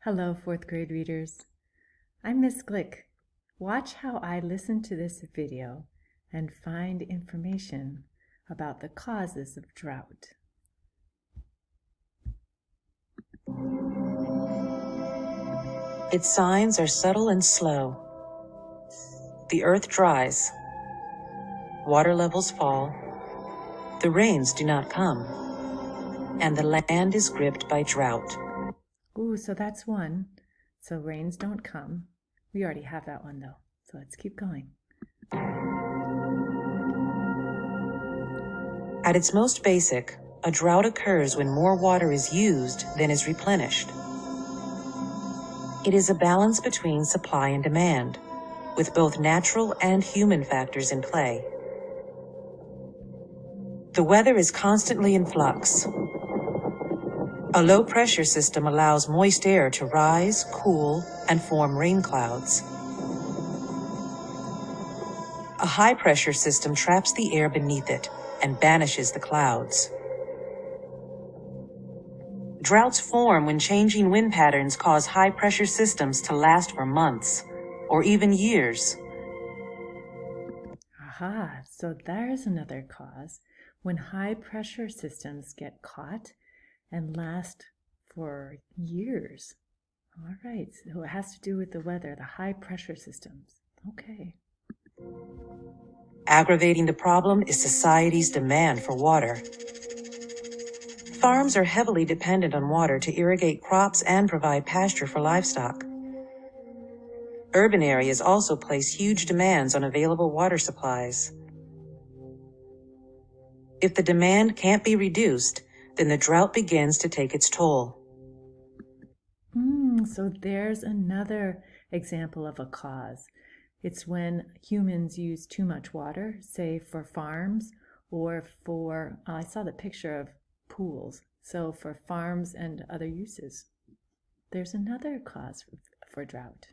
Hello, fourth grade readers. I'm Miss Glick. Watch how I listen to this video and find information about the causes of drought. Its signs are subtle and slow. The earth dries. Water levels fall. The rains do not come. And the land is gripped by drought. Ooh, so that's one. So rains don't come. We already have that one though, so let's keep going. At its most basic, a drought occurs when more water is used than is replenished. It is a balance between supply and demand, with both natural and human factors in play. The weather is constantly in flux. A low-pressure system allows moist air to rise, cool, and form rain clouds. A high-pressure system traps the air beneath it and banishes the clouds. Droughts form when changing wind patterns cause high-pressure systems to last for months or even years. Aha, so there's another cause. When high pressure systems get caught and last for years. All right, so it has to do with the weather, the high pressure systems. Okay. Aggravating the problem is society's demand for water. Farms are heavily dependent on water to irrigate crops and provide pasture for livestock. Urban areas also place huge demands on available water supplies. If the demand can't be reduced, then the drought begins to take its toll. So there's another example of a cause. It's when humans use too much water, say for farms or for, I saw the picture of pools, so for farms and other uses. There's another cause for drought.